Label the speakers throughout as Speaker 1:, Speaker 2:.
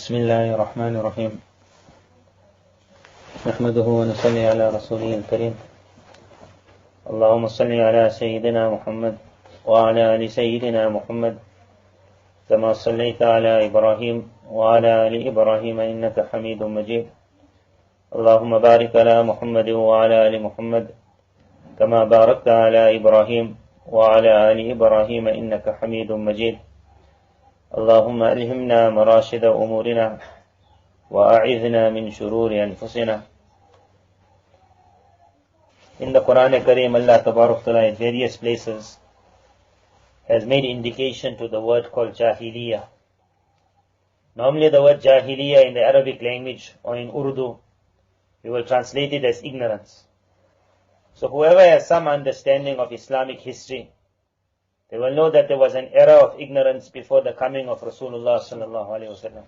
Speaker 1: بسم الله الرحمن الرحيم نحمده ونصلي على رسوله الكريم اللهم صل على سيدنا محمد وعلى آل سيدنا محمد كما صليت على إبراهيم وعلى آل إبراهيم إنك حميد مجيد اللهم بارك على محمد وعلى آل محمد كما باركت على إبراهيم وعلى آل إبراهيم إنك حميد مجيد اللهم ألهمنا مراشد أمورنا وأعذنا من شرور أنفسنا. In the Quran Kareem, Allah Tabarak Ta'ala in various places has made indication to the word called Jahiliyyah. Normally the word Jahiliyyah in the Arabic language or in Urdu, we will translate it as ignorance. So whoever has some understanding of Islamic history, they will know that there was an era of ignorance before the coming of Rasulullah sallallahu alaihi wasallam.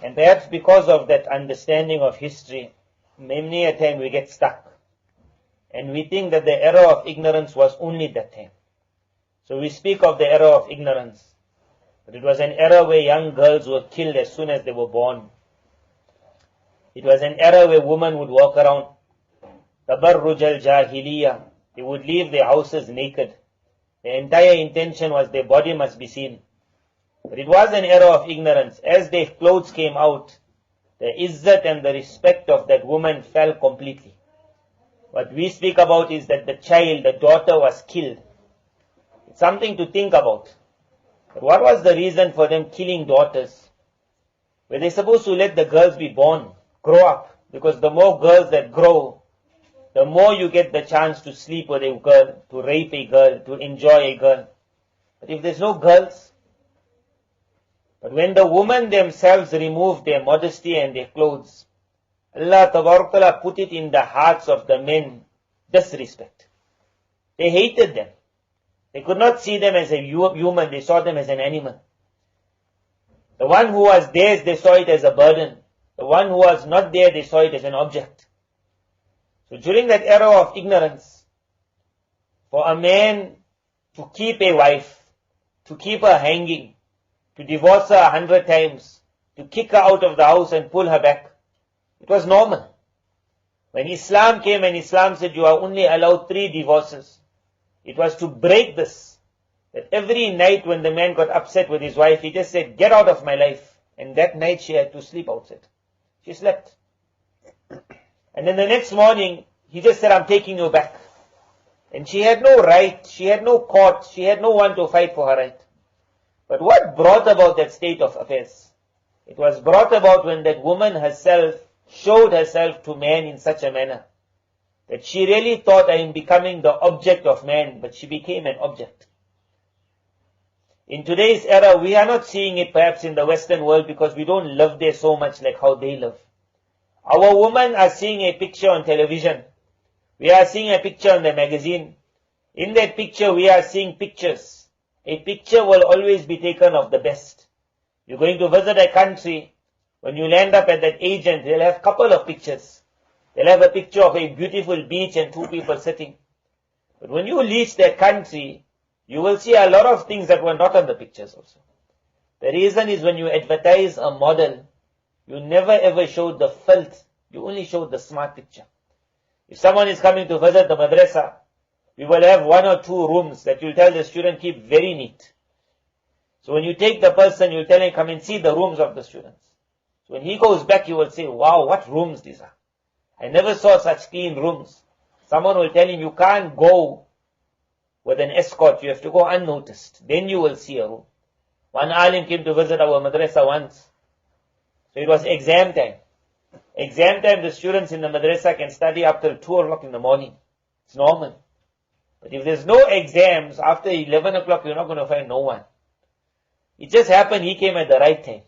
Speaker 1: And perhaps because of that understanding of history, many a time we get stuck. And we think that the era of ignorance was only that time. So we speak of the era of ignorance. But it was an era where young girls were killed as soon as they were born. It was an era where women would walk around. Tabarruj al-Jahiliyyah. They would leave their houses naked. The entire intention was their body must be seen. But it was an era of ignorance. As their clothes came out, the izzat and the respect of that woman fell completely. What we speak about is that the child, the daughter was killed. It's something to think about. But what was the reason for them killing daughters? Were they supposed to let the girls be born, grow up? Because the more girls that grow, the more you get the chance to sleep with a girl, to rape a girl, to enjoy a girl. But if there's no girls, but when the women themselves removed their modesty and their clothes, Allah Tabarak Ta'ala put it in the hearts of the men, disrespect. They hated them. They could not see them as a human, they saw them as an animal. The one who was theirs, they saw it as a burden. The one who was not there, they saw it as an object. So during that era of ignorance, for a man to keep a wife, to keep her hanging, to divorce her 100 times, to kick her out of the house and pull her back, it was normal. When Islam came and Islam said you are only allowed 3 divorces, it was to break this. That every night when the man got upset with his wife, he just said, get out of my life. And that night she had to sleep outside. She slept. And then the next morning, he just said, I'm taking you back. And she had no right, she had no court, she had no one to fight for her right. But what brought about that state of affairs? It was brought about when that woman herself showed herself to man in such a manner that she really thought I am becoming the object of man, but she became an object. In today's era, we are not seeing it perhaps in the Western world because we don't live there so much like how they live. Our women are seeing a picture on television. We are seeing a picture on the magazine. In that picture, we are seeing pictures. A picture will always be taken of the best. You're going to visit a country. When you land up at that agent, they'll have a couple of pictures. They'll have a picture of a beautiful beach and 2 people sitting. But when you reach that country, you will see a lot of things that were not on the pictures also. The reason is when you advertise a model, you never ever showed the filth. You only showed the smart picture. If someone is coming to visit the madrasa, we will have 1 or 2 rooms that you'll tell the student keep very neat. So when you take the person, you'll tell him come and see the rooms of the students. So when he goes back, he will say, wow, what rooms these are. I never saw such clean rooms. Someone will tell him you can't go with an escort. You have to go unnoticed. Then you will see a room. One alim came to visit our madrasa once. So it was exam time. Exam time, the students in the madrasa can study up till 2 o'clock in the morning. It's normal. But if there's no exams, after 11 o'clock, you're not going to find no one. It just happened he came at the right time.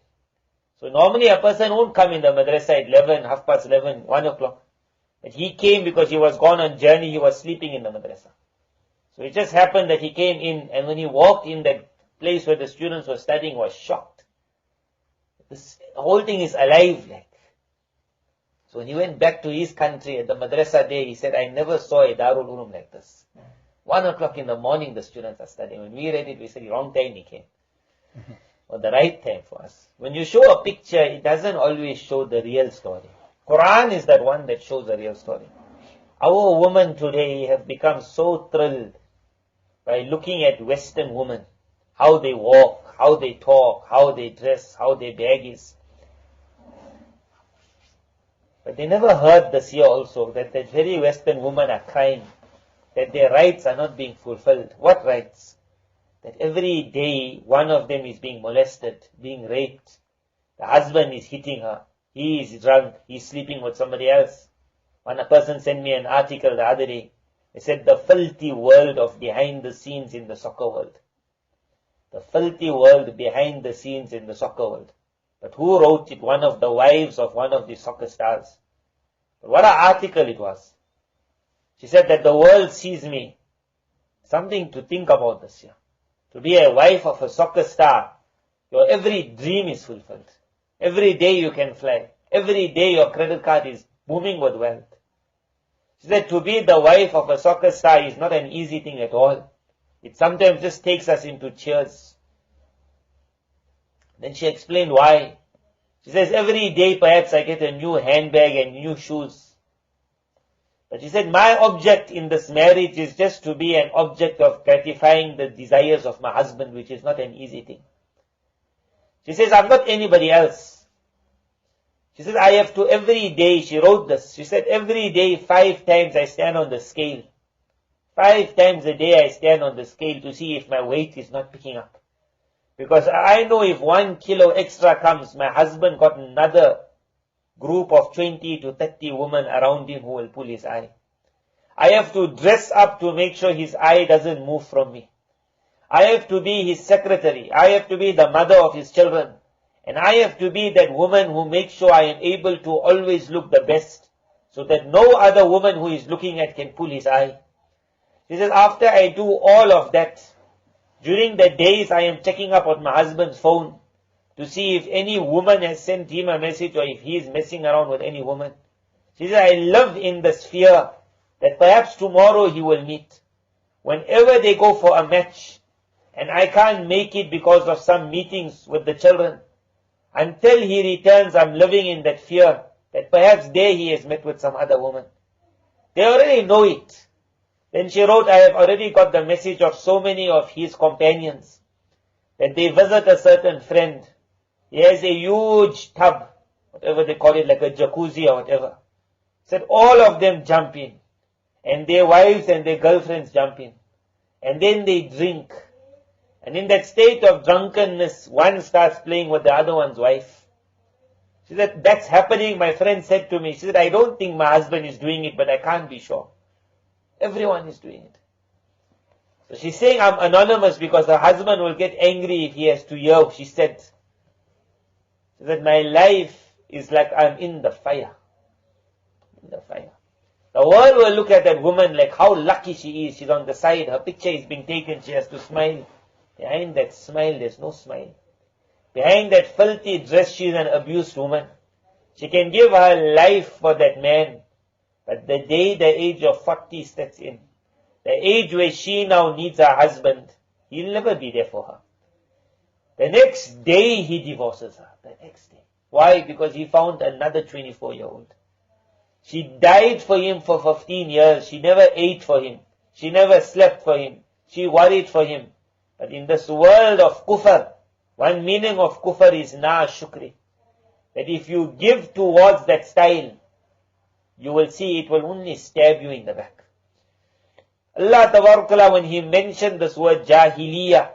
Speaker 1: So normally a person won't come in the madrasa at 11, 11:30, 1 o'clock. But he came because he was gone on journey, he was sleeping in the madrasa. So it just happened that he came in, and when he walked in that place where the students were studying, was shocked. The whole thing is alive like. So when he went back to his country at the madrasa day, he said, I never saw a Darul Ulum like this. 1 o'clock in the morning the students are studying. When we read it, we said, wrong time he came. or the right time for us. When you show a picture, it doesn't always show the real story. Quran is that one that shows the real story. Our women today have become so thrilled by looking at Western women, how they walk, how they talk, how they dress, how their bag is. But they never heard this here also, that the very Western women are crying, that their rights are not being fulfilled. What rights? That every day one of them is being molested, being raped. The husband is hitting her. He is drunk. He is sleeping with somebody else. One person sent me an article the other day. They said the filthy world of behind the scenes in the soccer world. The filthy world behind the scenes in the soccer world. But who wrote it? One of the wives of one of the soccer stars. But what an article it was. She said that the world sees me. Something to think about this year. To be a wife of a soccer star, your every dream is fulfilled. Every day you can fly. Every day your credit card is booming with wealth. She said to be the wife of a soccer star is not an easy thing at all. It sometimes just takes us into tears. Then she explained why. She says every day perhaps I get a new handbag and new shoes. But she said my object in this marriage is just to be an object of gratifying the desires of my husband, which is not an easy thing. She says I'm not anybody else. She says I have to every day, she wrote this, she said every day 5 times I stand on the scale. 5 times a day I stand on the scale to see if my weight is not picking up. Because I know if 1 kilo extra comes, my husband got another group of 20 to 30 women around him who will pull his eye. I have to dress up to make sure his eye doesn't move from me. I have to be his secretary. I have to be the mother of his children. And I have to be that woman who makes sure I am able to always look the best, so that no other woman who is looking at can pull his eye. She says, after I do all of that, during the days I am checking up on my husband's phone to see if any woman has sent him a message or if he is messing around with any woman. She says, I live in this fear that perhaps tomorrow he will meet. Whenever they go for a match and I can't make it because of some meetings with the children, until he returns, I'm living in that fear that perhaps there he has met with some other woman. They already know it. Then she wrote, I have already got the message of so many of his companions that they visit a certain friend. He has a huge tub, whatever they call it, like a jacuzzi or whatever. Said all of them jump in, and their wives and their girlfriends jump in, and then they drink. And in that state of drunkenness, one starts playing with the other one's wife. She said, that's happening. My friend said to me, she said, I don't think my husband is doing it, but I can't be sure. Everyone is doing it. So she's saying, I'm anonymous because her husband will get angry if he has to hear. She said that my life is like I'm in the fire. In the fire. The world will look at that woman like how lucky she is. She's on the side. Her picture is being taken. She has to smile. Behind that smile, there's no smile. Behind that filthy dress, she's an abused woman. She can give her life for that man. But the day the age of 40 steps in, the age where she now needs her husband, he'll never be there for her. The next day he divorces her. The next day. Why? Because he found another 24-year-old. She died for him for 15 years. She never ate for him. She never slept for him. She worried for him. But in this world of kufr, one meaning of kufr is na shukri. That if you give towards that style, you will see it will only stab you in the back. Allah Tabarakala, when He mentioned this word Jahiliyyah,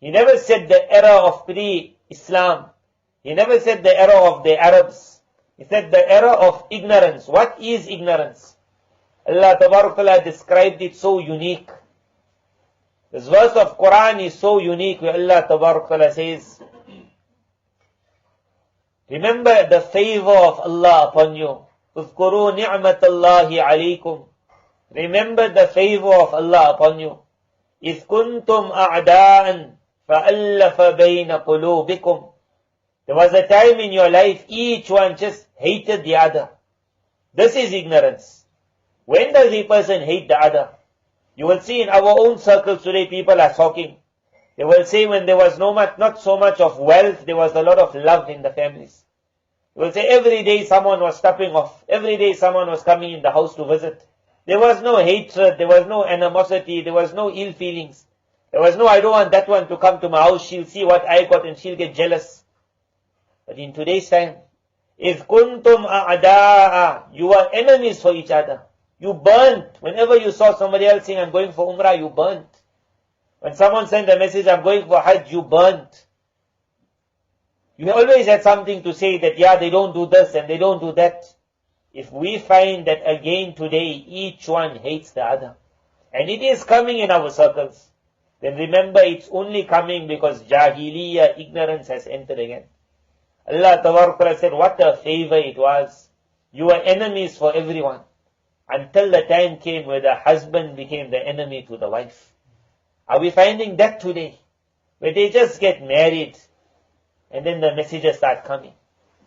Speaker 1: He never said the era of pre-Islam. He never said the era of the Arabs. He said the era of ignorance. What is ignorance? Allah Tabarakala described it so unique. This verse of Quran is so unique where Allah Tabarakala says, remember the favor of Allah upon you. اذكروا نعمة الله عليكم. Remember the favor of Allah upon you. إذ كنتم أعداء فألف بين قلوبكم. There was a time in your life each one just hated the other. This is ignorance. When does a person hate the other? You will see in our own circles today people are talking. They will say when there was not so much of wealth, there was a lot of love in the families. They will say every day someone was stopping off. Every day someone was coming in the house to visit. There was no hatred, there was no animosity, there was no ill feelings. There was no, I don't want that one to come to my house, she'll see what I got and she'll get jealous. But in today's time, if kuntum a'da'a, you are enemies for each other. You burnt. Whenever you saw somebody else saying, I'm going for Umrah, you burnt. When someone sent a message, I'm going for Hajj, you burnt. You always had something to say that, yeah, they don't do this and they don't do that. If we find that again today, each one hates the other, and it is coming in our circles, then remember it's only coming because Jahiliyyah, ignorance has entered again. Allah Tabarakala said, what a favor it was. You were enemies for everyone. Until the time came where the husband became the enemy to the wife. Are we finding that today? Where they just get married and then the messages start coming.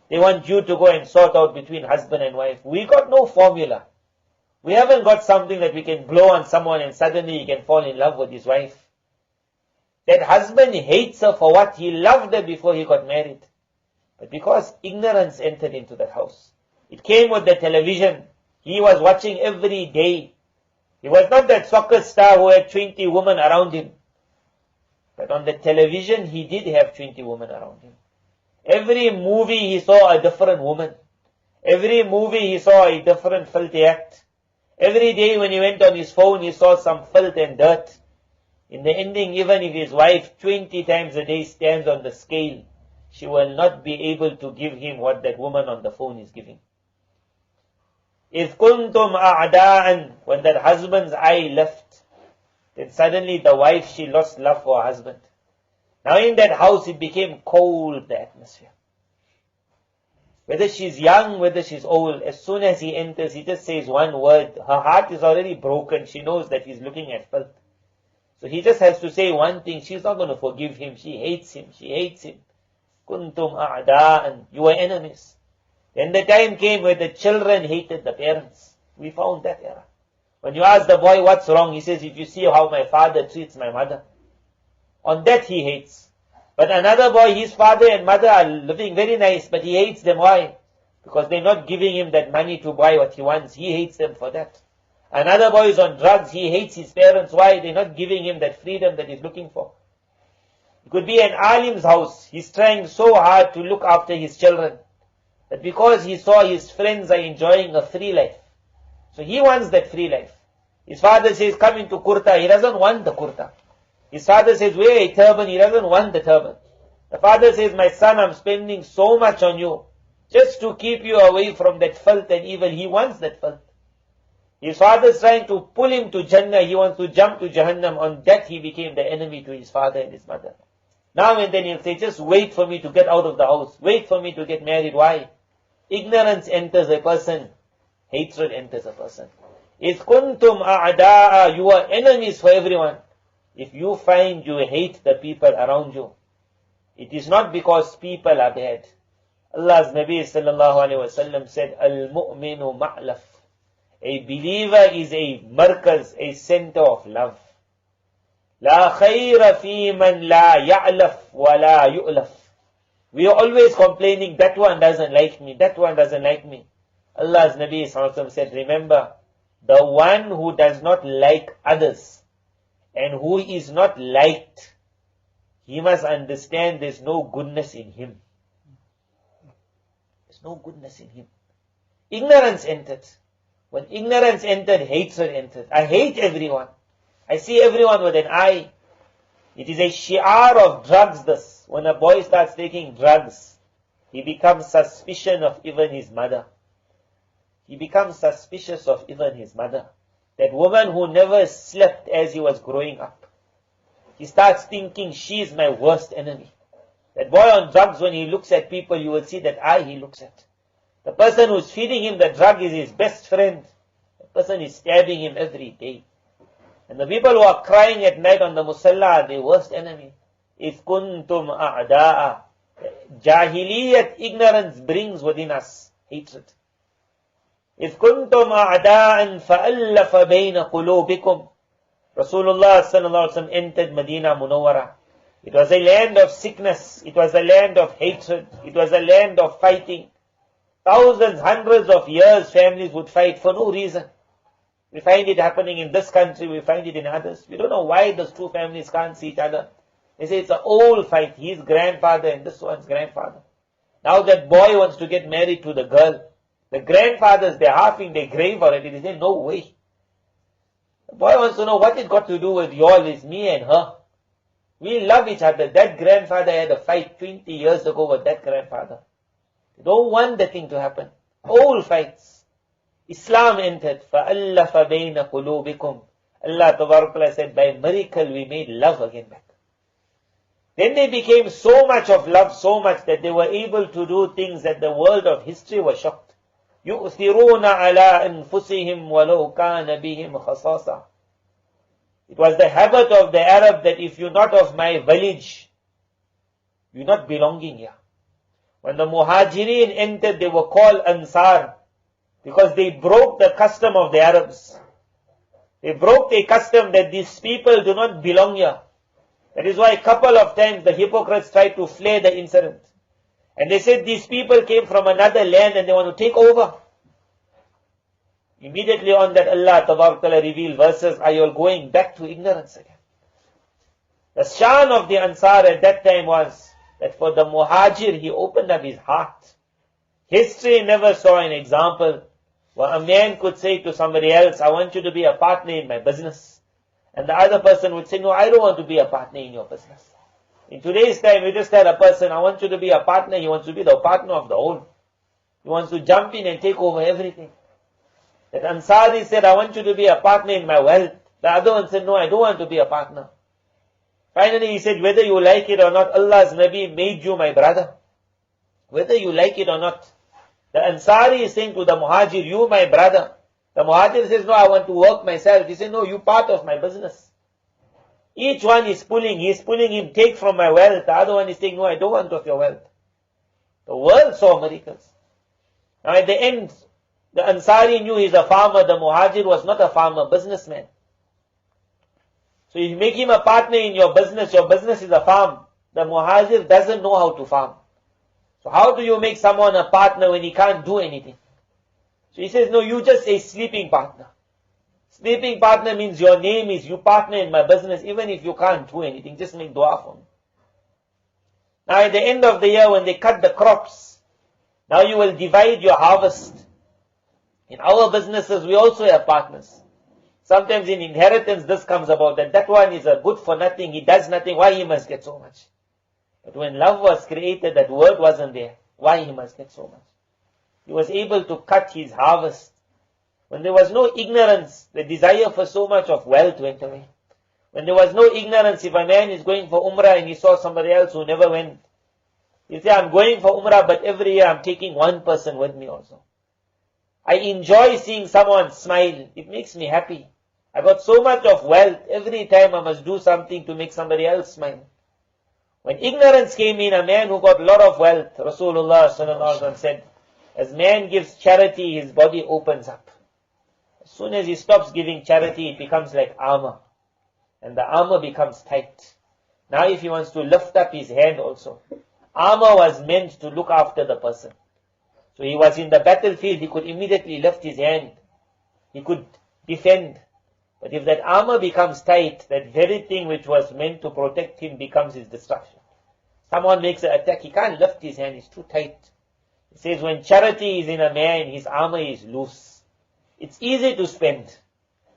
Speaker 1: They want you to go and sort out between husband and wife. We got no formula. We haven't got something that we can blow on someone and suddenly he can fall in love with his wife. That husband hates her for what? He loved her before he got married. But because ignorance entered into that house. It came with the television. He was watching every day. He was not that soccer star who had 20 women around him. But on the television, he did have 20 women around him. Every movie he saw a different woman. Every movie he saw a different filthy act. Every day when he went on his phone, he saw some filth and dirt. In the ending, even if his wife 20 times a day stands on the scale, she will not be able to give him what that woman on the phone is giving. If kuntum a'da'an, when that husband's eye left, then suddenly the wife, she lost love for her husband. Now in that house it became cold, the atmosphere. Whether she's young, whether she's old, as soon as he enters, he just says one word. Her heart is already broken. She knows that he's looking at filth. So he just has to say one thing. She's not going to forgive him. She hates him. She hates him. Kuntum a'da'an. You were enemies. Then the time came where the children hated the parents. We found that era. When you ask the boy what's wrong, he says, if you see how my father treats my mother. On that he hates. But another boy, his father and mother are living very nice, but he hates them. Why? Because they're not giving him that money to buy what he wants. He hates them for that. Another boy is on drugs. He hates his parents. Why? They're not giving him that freedom that he's looking for. It could be an alim's house. He's trying so hard to look after his children, that because he saw his friends are enjoying a free life, so he wants that free life. His father says, come into kurta. He doesn't want the kurta. His father says, wear a turban. He doesn't want the turban. The father says, my son, I'm spending so much on you, just to keep you away from that filth and evil. He wants that filth. His father is trying to pull him to Jannah. He wants to jump to Jahannam. On that he became the enemy to his father and his mother. Now and then he'll say, just wait for me to get out of the house. Wait for me to get married. Why? Ignorance enters a person. Hatred enters a person. If kuntum a'da'a, you are enemies for everyone. If you find you hate the people around you, it is not because people are bad. Allah's Nabi sallallahu alayhi wa sallam said, Al-mu'minu ma'laf. A believer is a markaz, a center of love. La khayra fi man la ya'laf wa la yu'laf. We are always complaining, that one doesn't like me, that one doesn't like me. Allah's Nabi sallallahu alayhi wa sallam said, remember, the one who does not like others and who is not liked, he must understand there's no goodness in him. There's no goodness in him. Ignorance entered. When ignorance entered, hatred entered. I hate everyone. I see everyone with an eye. It is a shi'ar of drugs, this. When a boy starts taking drugs, he becomes suspicious of even his mother. He becomes suspicious of even his mother. That woman who never slept as he was growing up. He starts thinking, she is my worst enemy. That boy on drugs, when he looks at people, you will see that eye he looks at. The person who's feeding him the drug is his best friend. The person is stabbing him every day. And the people who are crying at night on the musalla are the worst enemy. If kuntum a'da'a. Jahiliyyat, ignorance brings within us hatred. If kuntum a'da'an fa'allafa bayna qulubikum. Rasulullah sallallahu alaihi wasallam entered Medina Munawwara. It was a land of sickness. It was a land of hatred. It was a land of fighting. Thousands, hundreds of years families would fight for no reason. We find it happening in this country, we find it in others. We don't know why those two families can't see each other. They say it's an old fight, his grandfather and this one's grandfather. Now that boy wants to get married to the girl. The grandfathers, they're half in their grave already. They say, no way. The boy wants to know what it got to do with y'all, is me and her. We love each other. That grandfather had a fight 20 years ago with that grandfather. They don't want the thing to happen. Old fights. Islam entered. فَأَلَّفَ بَيْنَ قُلُوبِكُمْ. Allah Ta'ala said, by miracle we made love again back. Then they became so much of love, so much that they were able to do things that the world of history was shocked. يُؤْثِرُونَ عَلَىٰ أَنفُسِهِمْ وَلَوْ كَانَ بِهِمْ خَصَاصًا. It was the habit of the Arab that if you're not of my village, you're not belonging here. When the Muhajirin entered, they were called Ansar because they broke the custom of the Arabs. They broke the custom that these people do not belong here. That is why a couple of times the hypocrites tried to flare the incident. And they said these people came from another land and they want to take over. Immediately on that, Allah Ta'ala revealed verses, are you going back to ignorance again? The shan of the Ansar at that time was that for the Muhajir, he opened up his heart. History never saw an example where a man could say to somebody else, I want you to be a partner in my business. And the other person would say, no, I don't want to be a partner in your business. In today's time, you just tell a person, I want you to be a partner, he wants to be the partner of the whole. He wants to jump in and take over everything. That Ansari said, I want you to be a partner in my wealth. The other one said, no, I don't want to be a partner. Finally, he said, whether you like it or not, Allah's Nabi made you my brother. Whether you like it or not. The Ansari is saying to the Muhajir, you my brother. The Muhajir says, no, I want to work myself. He said, no, you part of my business. Each one is pulling, he is pulling him, take from my wealth. The other one is saying, no, I don't want of your wealth. The world saw miracles. Now at the end, the Ansari knew he's a farmer, the Muhajir was not a farmer, businessman. So you make him a partner in your business is a farm. The Muhajir doesn't know how to farm. So how do you make someone a partner when he can't do anything? So he says, no, you just a sleeping partner. Sleeping partner means your name is you partner in my business, even if you can't do anything, just make dua for me. Now at the end of the year when they cut the crops, now you will divide your harvest. In our businesses, we also have partners. Sometimes in inheritance, this comes about that one is a good for nothing, he does nothing, why he must get so much? But when love was created, that word wasn't there. Why he must get so much? He was able to cut his harvest. When there was no ignorance, the desire for so much of wealth went away. When there was no ignorance, if a man is going for Umrah and he saw somebody else who never went, he'll say, I'm going for Umrah, but every year I'm taking one person with me also. I enjoy seeing someone smile. It makes me happy. I got so much of wealth. Every time I must do something to make somebody else smile. When ignorance came in, a man who got a lot of wealth, Rasulullah sallallahu alaihi wasallam said, as man gives charity, his body opens up. As soon as he stops giving charity, it becomes like armor. And the armor becomes tight. Now if he wants to lift up his hand also, armor was meant to look after the person. So he was in the battlefield, he could immediately lift his hand. He could defend. But if that armor becomes tight, that very thing which was meant to protect him becomes his destruction. Someone makes an attack, he can't lift his hand, it's too tight. He says when charity is in a man, his armor is loose. It's easy to spend.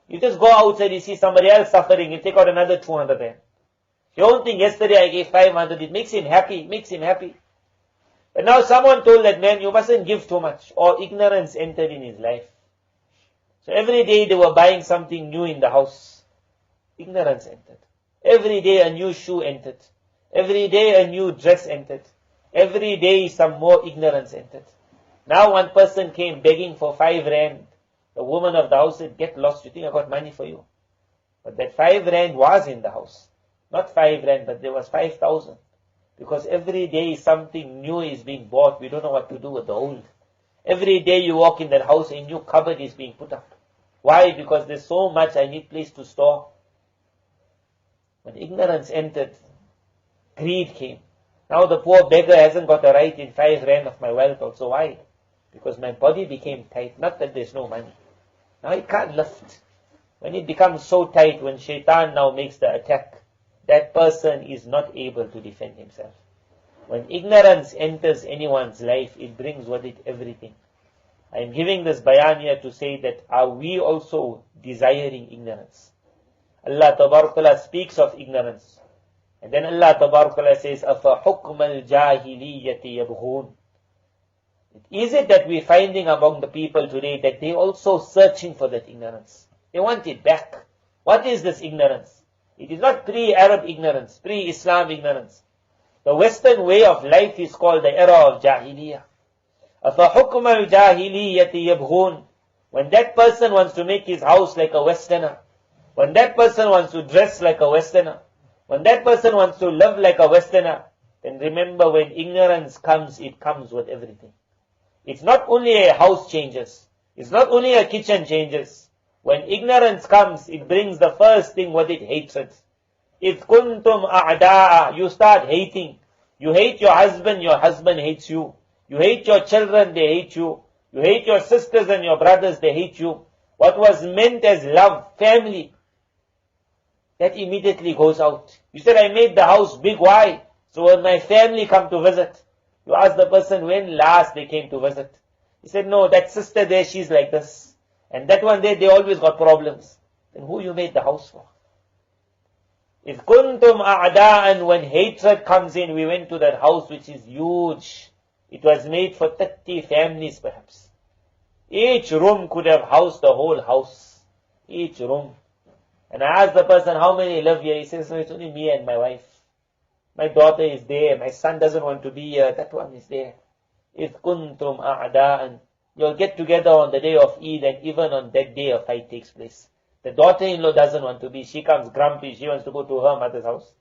Speaker 1: You just go outside, you see somebody else suffering, you take out another 200 rand. You don't think yesterday I gave 500, it makes him happy, But now someone told that man, you mustn't give too much, or ignorance entered in his life. So every day they were buying something new in the house. Ignorance entered. Every day a new shoe entered. Every day a new dress entered. Every day some more ignorance entered. Now one person came begging for 5 rand. The woman of the house said, get lost, you think I got money for you? But that 5 rand was in the house. Not 5 rand, but there was 5,000. Because every day something new is being bought. We don't know what to do with the old. Every day you walk in that house, a new cupboard is being put up. Why? Because there's so much I need place to store. When ignorance entered, Greed came. Now the poor beggar hasn't got a right in 5 rand of my wealth also. Why? Because my body became tight. Not that there's no money. Now it can't lift. When it becomes so tight, when shaitan now makes the attack, that person is not able to defend himself. When ignorance enters anyone's life, it brings with it everything. I am giving this bayan here to say that are we also desiring ignorance? Allah Ta'ala speaks of ignorance. And then Allah Ta'ala says, أَفَحُكْمَ الْجَاهِلِيَّةِ يَبْغُونَ. Is it that we're finding among the people today that they also searching for that ignorance? They want it back. What is this ignorance? It is not pre-Arab ignorance, pre-Islam ignorance. The Western way of life is called the era of Jahiliyyah. أَفَحُكْمَ الْجَاهِلِيَّةِ يَبْغُونَ. When that person wants to make his house like a Westerner, when that person wants to dress like a Westerner, when that person wants to live like a Westerner, then remember when ignorance comes, it comes with everything. It's not only a house changes. It's not only a kitchen changes. When ignorance comes, it brings the first thing with it, hatred. If kuntum a'da'a, you start hating. You hate your husband hates you. You hate your children, they hate you. You hate your sisters and your brothers, they hate you. What was meant as love, family, that immediately goes out. You said, I made the house big, why? So when my family come to visit, you ask the person when last they came to visit. He said, no, that sister there, she's like this. And that one there, they always got problems. Then who you made the house for? If kuntum a'da'an, when hatred comes in, we went to that house which is huge. It was made for 30 families perhaps. Each room could have housed the whole house. Each room. And I asked the person, how many live here? He says, no, it's only me and my wife. My daughter is there. My son doesn't want to be here. That one is there. If kuntum a'da'an, you'll get together on the day of Eid, and even on that day a fight takes place. The daughter-in-law doesn't want to be. She comes grumpy. She wants to go to her mother's house.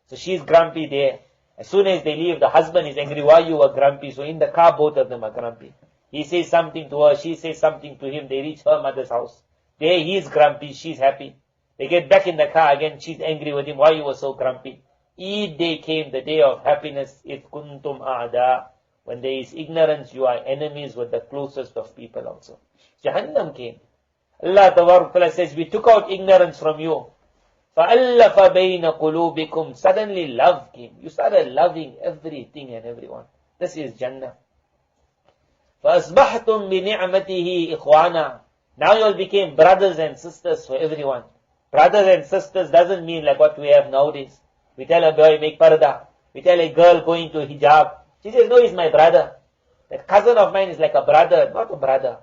Speaker 1: So she's grumpy there. As soon as they leave, the husband is angry. Why you were grumpy? So in the car, both of them are grumpy. He says something to her. She says something to him. They reach her mother's house. There he's grumpy. She's happy. They get back in the car again. She's angry with him. Why you were so grumpy? Eid day came, the day of happiness. If kuntum a'da. When there is ignorance, you are enemies with the closest of people also. Jahannam came. Allah Ta'ala says, we took out ignorance from you. فَأَلَّفَ بَيْنَ قُلُوبِكُمْ. Suddenly love came. You started loving everything and everyone. This is Jannah. فَأَصْبَحْتُمْ بِنِعْمَتِهِ إِخْوَانًا. Now you all became brothers and sisters for everyone. Brothers and sisters doesn't mean like what we have nowadays. We tell a boy, make parda. We tell a girl, go into hijab. She says, no, he's my brother. That cousin of mine is like a brother, not a brother.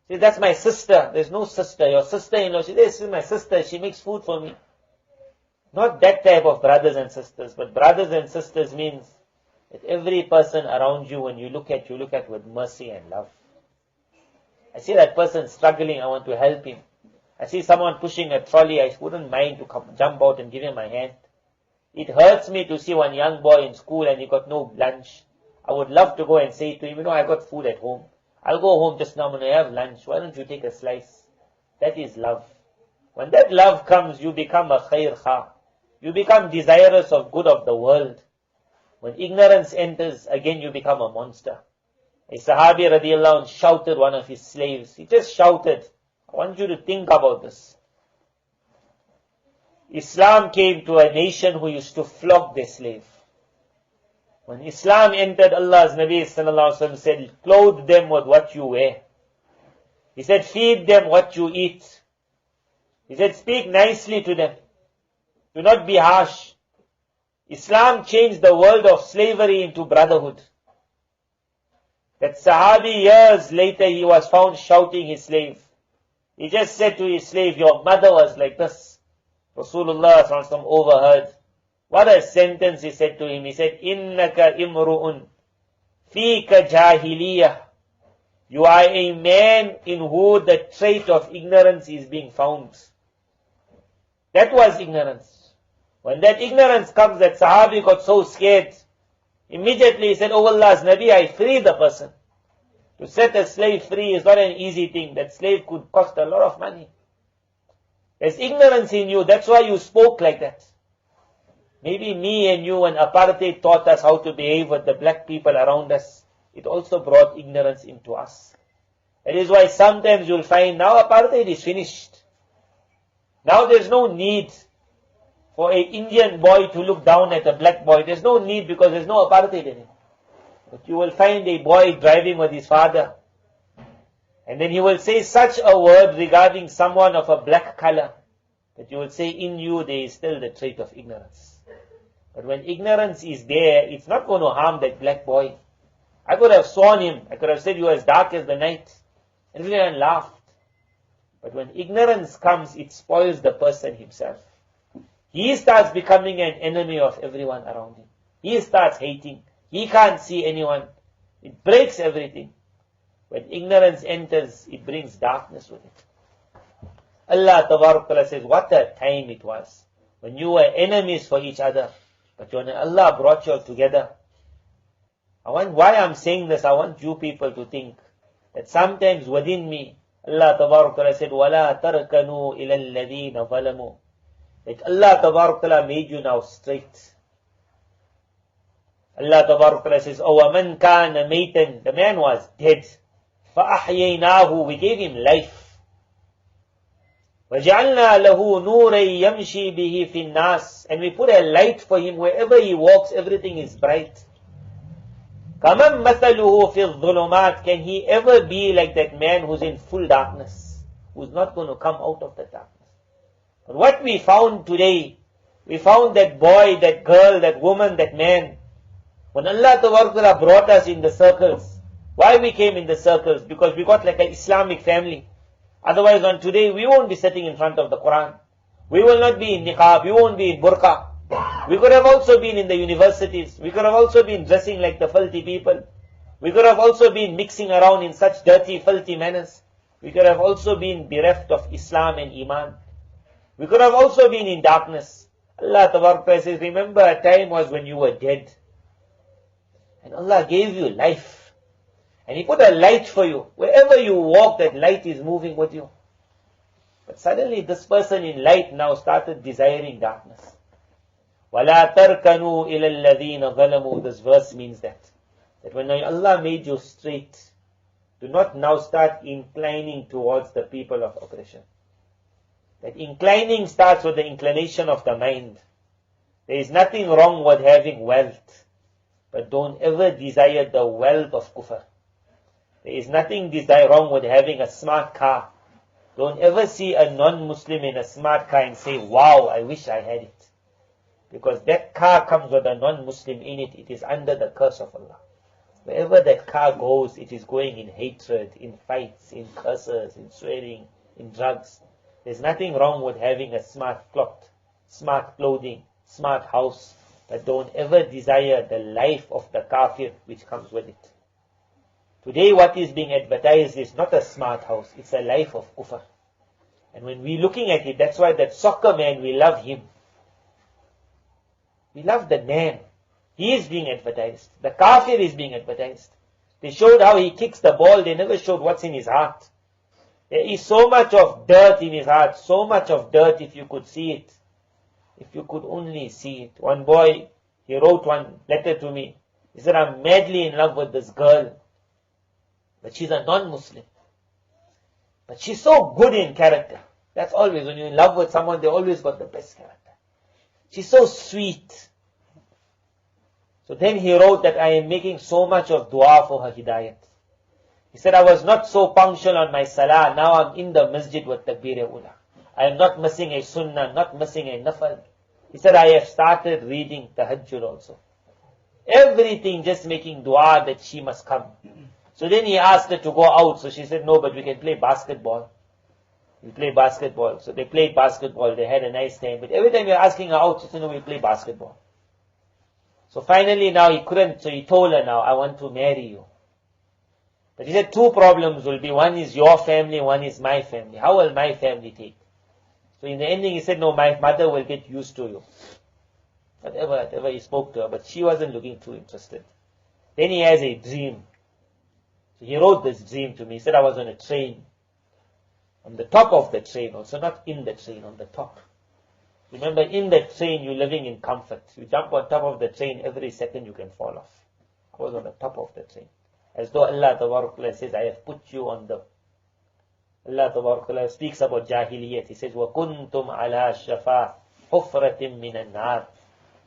Speaker 1: She says, that's my sister. There's no sister. Your sister-in-law, she says, this is my sister. She makes food for me. Not that type of brothers and sisters, but brothers and sisters means that every person around you, when you look at with mercy and love. I see that person struggling, I want to help him. I see someone pushing a trolley, I wouldn't mind to jump out and give him my hand. It hurts me to see one young boy in school and he got no lunch. I would love to go and say to him, you know, I got food at home. I'll go home just now when I have lunch. Why don't you take a slice? That is love. When that love comes, you become a khair kha. You become desirous of good of the world. When ignorance enters, again you become a monster. A Sahabi radiallahu anh shouted one of his slaves. He just shouted. I want you to think about this. Islam came to a nation who used to flog their slave. When Islam entered, Allah's Nabi sallallahu alaihi wasallam said, clothe them with what you wear. He said, feed them what you eat. He said, speak nicely to them. Do not be harsh. Islam changed the world of slavery into brotherhood. That Sahabi, years later, he was found shouting his slave. He just said to his slave, your mother was like this. Rasulullah sallallahu alaihi wasallam overheard. What a sentence he said to him. He said, Innaka imru'un fika jahiliyah. You are a man in who the trait of ignorance is being found. That was ignorance. When that ignorance comes, that Sahabi got so scared. Immediately he said, oh Allah's Nabi, I free the person. To set a slave free is not an easy thing. That slave could cost a lot of money. There's ignorance in you. That's why you spoke like that. Maybe me and you, when apartheid taught us how to behave with the black people around us, it also brought ignorance into us. That is why sometimes you'll find now apartheid is finished. Now there's no need for an Indian boy to look down at a black boy. There's no need because there's no apartheid anymore. But you will find a boy driving with his father, and then he will say such a word regarding someone of a black color, that you will say in you there is still the trait of ignorance. But when ignorance is there, it's not going to harm that black boy. I could have sworn him. I could have said you are as dark as the night. And everyone laughed. But when ignorance comes, it spoils the person himself. He starts becoming an enemy of everyone around him. He starts hating. He can't see anyone. It breaks everything. When ignorance enters, it brings darkness with it. Allah Ta'ala says, what a time it was when you were enemies for each other. But when Allah brought you all together, why I'm saying this, I want you people to think that sometimes within me, Allah Ta'ala said, وَلَا تَرْكَنُوا إِلَى الَّذِينَ ظَلَمُوا. That Allah Ta'ala made you now straight. Allah Ta'ala says, وَمَنْ كَانَ مَيْتًا. The man was dead. فَأَحْيَيْنَاهُ. We gave him life. وَجَعَلْنَا لَهُ نُورًا يَمْشِي بِهِ فِي النَّاسِ. And we put a light for him. Wherever he walks, everything is bright. كَمَنْ مَثَلُهُ فِي الظُّلُمَاتِ. Can he ever be like that man who's in full darkness, who's not going to come out of the darkness? But what we found today, we found that boy, that girl, that woman, that man. When Allah Ta'ala brought us in the circles, why we came in the circles? Because we got like an Islamic family. Otherwise on today, we won't be sitting in front of the Quran. We will not be in niqab, we won't be in burqa. We could have also been in the universities. We could have also been dressing like the filthy people. We could have also been mixing around in such dirty, filthy manners. We could have also been bereft of Islam and Iman. We could have also been in darkness. Allah Ta'ala says, remember a time was when you were dead. And Allah gave you life. And He put a light for you. Wherever you walk, that light is moving with you. But suddenly this person in light now started desiring darkness. وَلَا تَرْكَنُوا إِلَى الَّذِينَ ظَلَمُوا. This verse means that when Allah made you straight, do not now start inclining towards the people of oppression. That inclining starts with the inclination of the mind. There is nothing wrong with having wealth, but don't ever desire the wealth of kufr. There is nothing wrong with having a smart car. Don't ever see a non-Muslim in a smart car and say, wow, I wish I had it. Because that car comes with a non-Muslim in it. It is under the curse of Allah. Wherever that car goes, it is going in hatred, in fights, in curses, in swearing, in drugs. There's nothing wrong with having a smart cloth, smart clothing, smart house. But don't ever desire the life of the kafir which comes with it. Today what is being advertised is not a smart house, it's a life of kufr. And when we're looking at it, that's why that soccer man, we love him. We love the man. He is being advertised. The kafir is being advertised. They showed how he kicks the ball, they never showed what's in his heart. There is so much of dirt in his heart, so much of dirt if you could see it. If you could only see it. One boy, he wrote one letter to me. He said, I'm madly in love with this girl. But she's a non-Muslim. But she's so good in character. That's always, when you're in love with someone, they always got the best character. She's so sweet. So then he wrote that I am making so much of dua for her hidayat. He said, I was not so punctual on my salah. Now I'm in the masjid with takbir-e-ula. I am not missing a sunnah, not missing a nafal. He said, I have started reading tahajjud also. Everything just making dua that she must come. So then he asked her to go out. So she said, no, but we can play basketball. We play basketball. So they played basketball. They had a nice time. But every time you're asking her out, she said, no, we play basketball. So finally now he couldn't. So he told her now, I want to marry you. But he said, two problems will be. One is your family, one is my family. How will my family take? So in the ending he said, no, my mother will get used to you. Whatever he spoke to her. But she wasn't looking too interested. Then he has a dream. So he wrote this dream to me. He said, I was on a train. On the top of the train, also not in the train, on the top. Remember, in the train, you're living in comfort. You jump on top of the train, every second you can fall off. I was on the top of the train. As though Allah Ta'ala says, I have put you on the... Allah Ta'ala speaks about Jahiliyyat. He says, وَكُنْتُمْ عَلَى شَفَا حُفْرَةٍ مِّنَ النَّارِ.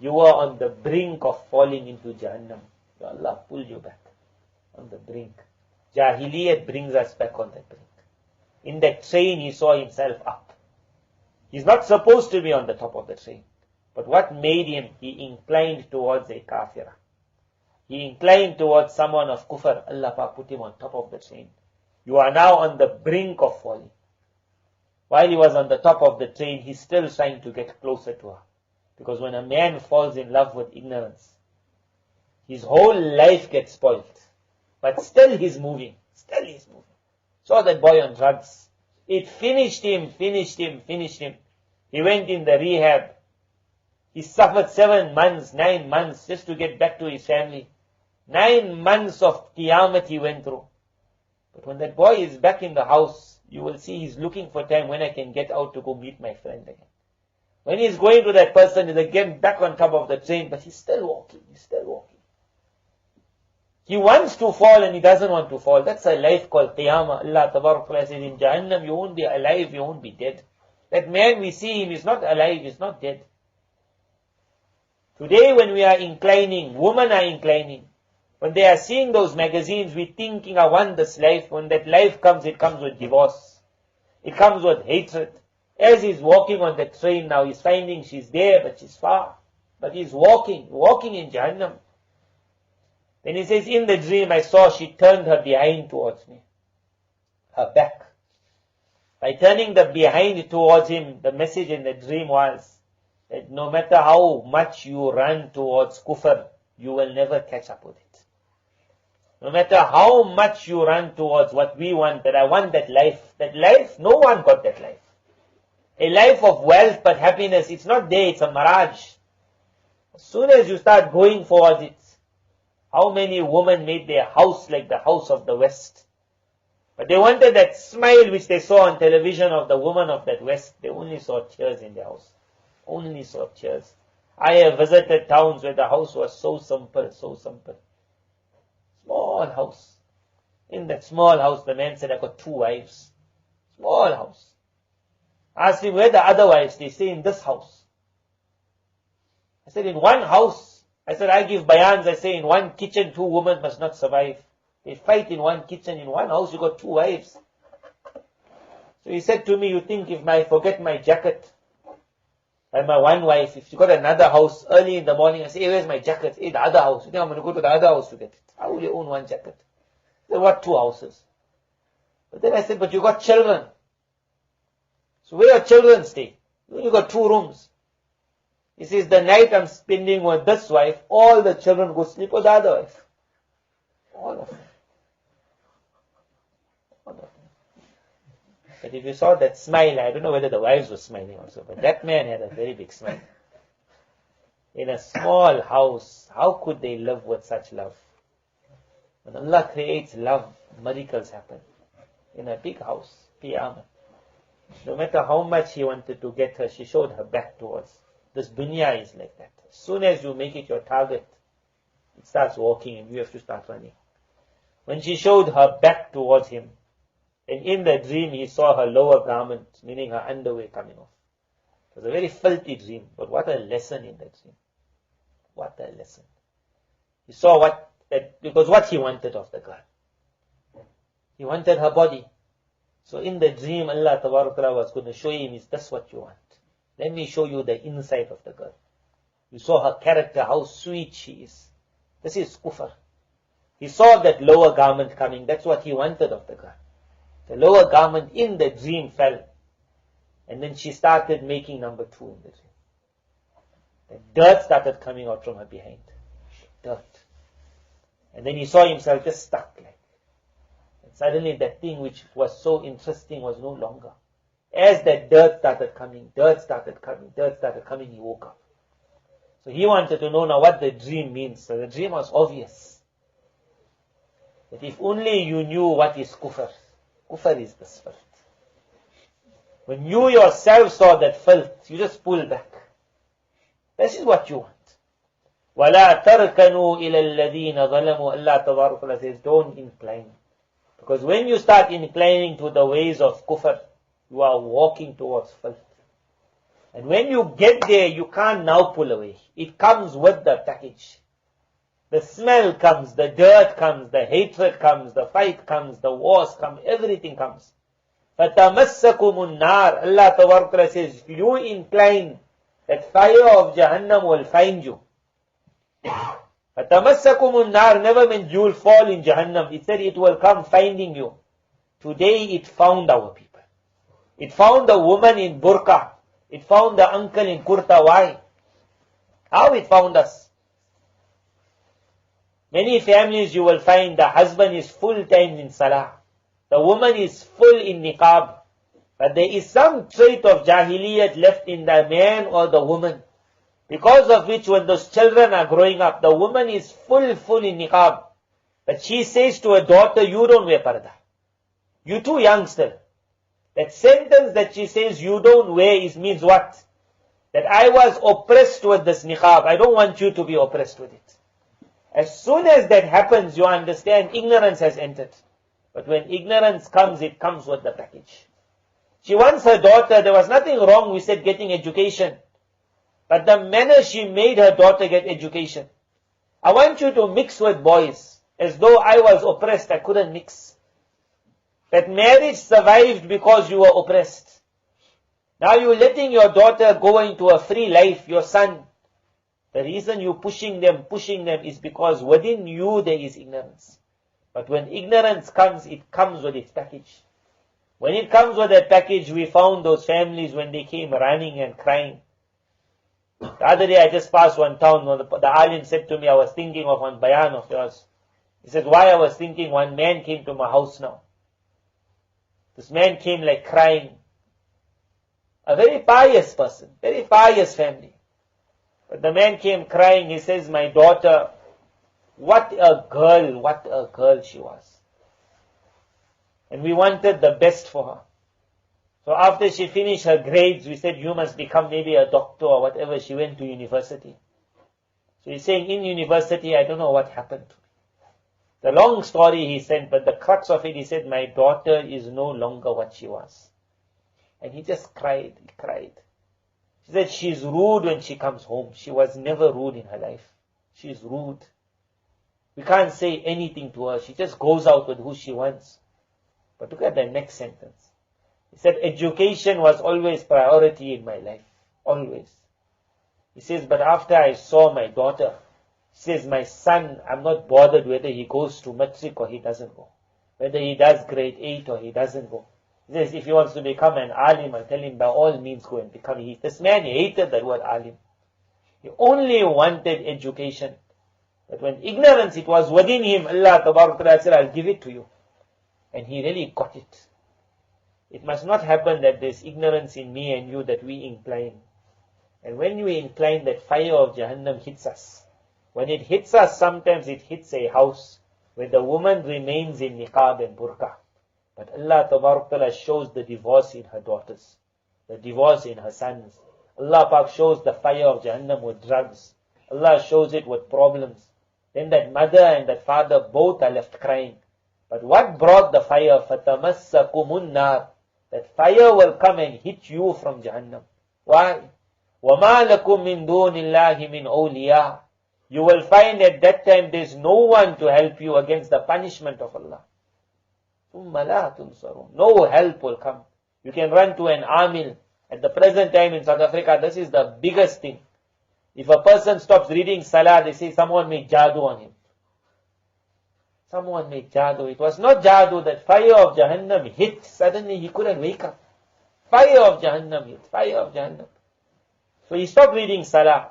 Speaker 1: You were on the brink of falling into Jahannam. So Allah pulled you back on the brink. Jahiliyyat brings us back on that brink. In that train, he saw himself up. He's not supposed to be on the top of the train. But what made him? He inclined towards a kafirah. He inclined towards someone of kufr. Allah Pak put him on top of the train. You are now on the brink of falling. While he was on the top of the train, he's still trying to get closer to her. Because when a man falls in love with ignorance, his whole life gets spoiled. But still he's moving. Still he's moving. Saw that boy on drugs. It finished him. He went in the rehab. He suffered 7 months, 9 months just to get back to his family. 9 months of qiyamah he went through. But when that boy is back in the house, you will see he's looking for time when I can get out to go meet my friend again. When he's going to that person, he's again back on top of the train, but he's still walking. He wants to fall and he doesn't want to fall. That's a life called qiyamah. Allah Ta'ala says, in Jahannam you won't be alive, you won't be dead. That man, we see him, he's not alive, he's not dead. Today when we are inclining, women are inclining. When they are seeing those magazines, we're thinking, I want this life. When that life comes, it comes with divorce. It comes with hatred. As he's walking on the train now, he's finding she's there, but she's far. But he's walking in Jahannam. Then he says, in the dream I saw she turned her behind towards me. Her back. By turning the behind towards him, the message in the dream was that no matter how much you run towards kufr, you will never catch up with it. No matter how much you run towards what we want, that I want that life, no one got that life. A life of wealth but happiness, it's not there, it's a mirage. As soon as you start going towards it, how many women made their house like the house of the West? But they wanted that smile which they saw on television of the woman of that West. They only saw tears in their house. Only saw tears. I have visited towns where the house was so simple. Small house. In that small house, the man said, I got 2 wives. Small house. Asked him, where the other wives? They say, in this house. I said, in one house. I said, I give bayans, I say, in one kitchen, 2 women must not survive. They fight in one kitchen, in one house, you got 2 wives. So he said to me, you think if I forget my jacket, and my one wife, if she got another house early in the morning, I say, hey, where's my jacket? Hey, the other house. You think I'm going to go to the other house to get it? How will you own one jacket? They what 2 houses? But then I said, but you got children. So where your children stay? You got 2 rooms. He says, the night I'm spending with this wife, all the children go sleep with the other wife. All of them. But if you saw that smile, I don't know whether the wives were smiling also, but that man had a very big smile. In a small house, how could they live with such love? When Allah creates love, miracles happen. In a big house, qiyamah. No matter how much he wanted to get her, she showed her back towards. This dunya is like that. As soon as you make it your target, it starts walking and you have to start running. When she showed her back towards him, and in the dream he saw her lower garment, meaning her underwear coming off. It was a very filthy dream, but what a lesson in that dream. What a lesson. He saw because what he wanted of the girl. He wanted her body. So in the dream, Allah Ta'ala was going to show him, is this what you want? Let me show you the inside of the girl. You saw her character, how sweet she is. This is kufr. He saw that lower garment coming. That's what he wanted of the girl. The lower garment in the dream fell. And then she started making number 2 in the dream. The dirt started coming out from her behind. Dirt. And then he saw himself just stuck like. And suddenly that thing which was so interesting was no longer. As that dirt started coming, he woke up. So he wanted to know now what the dream means. So the dream was obvious. That if only you knew what is kufr. Kufr is the spirit. When you yourself saw that filth, you just pull back. This is what you want. وَلَا تَرْكَنُوا إِلَى الَّذِينَ ظَلَمُوا. Allah Tabaraka Ta'ala says, don't incline. Because when you start inclining to the ways of kufr, you are walking towards filth. And when you get there, you can't now pull away. It comes with the package. The smell comes, the dirt comes, the hatred comes, the fight comes, the wars come, everything comes. فَتَمَسَّكُمُ النَّارِ. Allah Tabaraka Ta'ala says, if you incline, that fire of Jahannam will find you. فَتَمَسَّكُمُ النَّارِ never meant you will fall in Jahannam. It said it will come finding you. Today it found our people. It found the woman in burqa. It found the uncle in kurta. Why? How it found us? Many families you will find the husband is full time in salah. The woman is full in niqab. But there is some trait of jahiliyyat left in the man or the woman. Because of which when those children are growing up, the woman is full in niqab. But she says to her daughter, you don't wear parda. You're too young still. That sentence that she says you don't wear means what? That I was oppressed with this niqab. I don't want you to be oppressed with it. As soon as that happens, you understand ignorance has entered. But when ignorance comes, it comes with the package. She wants her daughter, there was nothing wrong with said getting education. But the manner she made her daughter get education. I want you to mix with boys. As though I was oppressed, I couldn't mix. That marriage survived because you were oppressed. Now you're letting your daughter go into a free life, your son. The reason you're pushing them is because within you there is ignorance. But when ignorance comes, it comes with its package. When it comes with that package, we found those families when they came running and crying. The other day I just passed one town, the alim said to me, I was thinking of one bayan of yours. He said, why I was thinking, one man came to my house now. This man came like crying. A very pious person, very pious family. But the man came crying, he says, my daughter, what a girl she was. And we wanted the best for her. So after she finished her grades, we said, you must become maybe a doctor or whatever. She went to university. So he's saying, in university, I don't know what happened to me. The long story he said, but the crux of it, he said, my daughter is no longer what she was. And he just cried, he cried. She said, she's rude when she comes home. She was never rude in her life. She's rude. We can't say anything to her. She just goes out with who she wants. But look at the next sentence. He said, education was always priority in my life. Always. He says, but after I saw my daughter, he says, my son, I'm not bothered whether he goes to matric or he doesn't go. Whether he does grade 8 or he doesn't go. He says, if he wants to become an alim, I'll tell him by all means go and become. This man hated that word alim. He only wanted education. But when ignorance, it was within him, Allah Ta'ala said, I'll give it to you. And he really got it. It must not happen that there's ignorance in me and you that we incline. And when we incline, that fire of Jahannam hits us. When it hits us, sometimes it hits a house where the woman remains in niqab and burqa. But Allah Ta'ala shows the divorce in her daughters, the divorce in her sons. Allah Pak shows the fire of Jahannam with drugs. Allah shows it with problems. Then that mother and that father both are left crying. But what brought the fire? فَتَمَسَّكُمُ النَّارِ. That fire will come and hit you from Jahannam. Why? وَمَا لَكُم مِّن دُونِ اللَّهِ مِنْ أَوْلِيَاءَ. You will find at that time there's no one to help you against the punishment of Allah. ثُمَّ لَا تُنصَرُونَ. No help will come. You can run to an amil. At the present time in South Africa, this is the biggest thing. If a person stops reading Salah, they say someone made jadoo on him. Someone made jadoo. It was not jadoo, that fire of Jahannam hit. Suddenly he couldn't wake up. Fire of Jahannam hit. Fire of Jahannam. So he stopped reading Salah.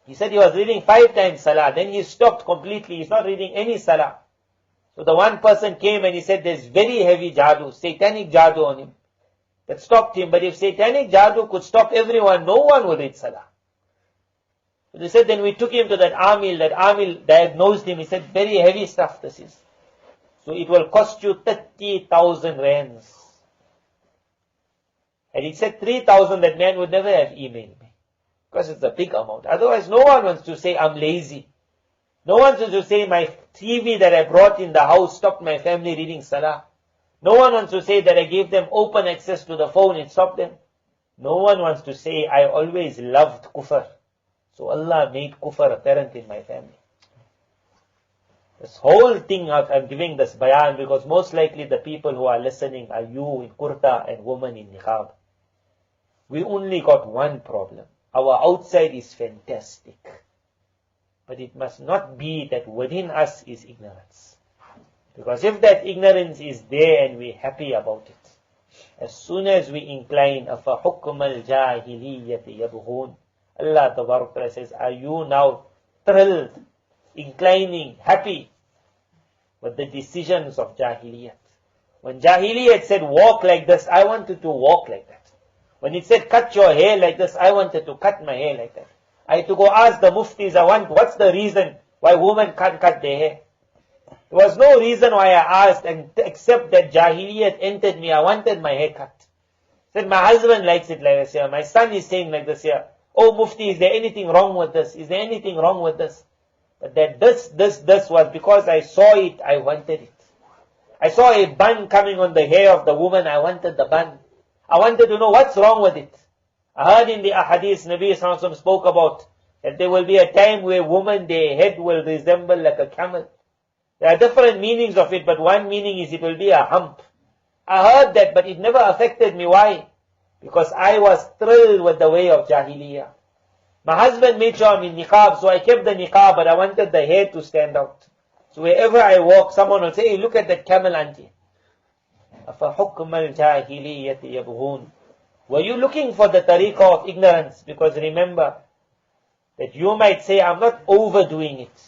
Speaker 1: He said he was reading 5 times Salah. Then he stopped completely. He's not reading any Salah. So the one person came and he said there's very heavy jadoo, satanic jadoo on him. That stopped him. But if satanic jadoo could stop everyone, no one would read Salah. So they said, then we took him to that Amil diagnosed him. He said, very heavy stuff this is. So it will cost you 30,000 rands. And he said 3,000, that man would never have emailed me. Because it's a big amount. Otherwise, no one wants to say I'm lazy. No one wants to say my TV that I brought in the house stopped my family reading Salah. No one wants to say that I gave them open access to the phone and stopped them. No one wants to say I always loved kufr. So Allah made kufr apparent in my family. This whole thing I'm giving this bayan because most likely the people who are listening are you in kurta and women in niqab. We only got one problem. Our outside is fantastic. But it must not be that within us is ignorance. Because if that ignorance is there and we're happy about it, as soon as we incline, أَفَحُكْمَ الْجَاهِلِيَّةِ يَبْغُونَ, Allah Tabaraka says, are you now thrilled, inclining, happy with the decisions of Jahiliyyat? When Jahiliyyat said walk like this, I wanted to walk like that. When it said cut your hair like this, I wanted to cut my hair like that. I had to go ask the muftis, what's the reason why women can't cut their hair? There was no reason why I asked, except that Jahiliyyat entered me. I wanted my hair cut. Said my husband likes it like this here. My son is saying like this here. Oh Mufti, is there anything wrong with this? Is there anything wrong with this? But that this was because I saw it, I wanted it. I saw a bun coming on the hair of the woman, I wanted the bun. I wanted to know what's wrong with it. I heard in the ahadith, Nabi Sallallahu Alaihi Wasallam spoke about that there will be a time where women, their head will resemble like a camel. There are different meanings of it, but one meaning is it will be a hump. I heard that, but it never affected me. Why? Because I was thrilled with the way of Jahiliyyah. My husband made sure I'm in niqab, so I kept the niqab, but I wanted the hair to stand out. So wherever I walk, someone will say, hey, look at that camel auntie. أَفَحُكْمَ الْجَاهِلِيَّةِ يَبْغُونَ. Were you looking for the tariqah of ignorance? Because remember, that you might say, I'm not overdoing it.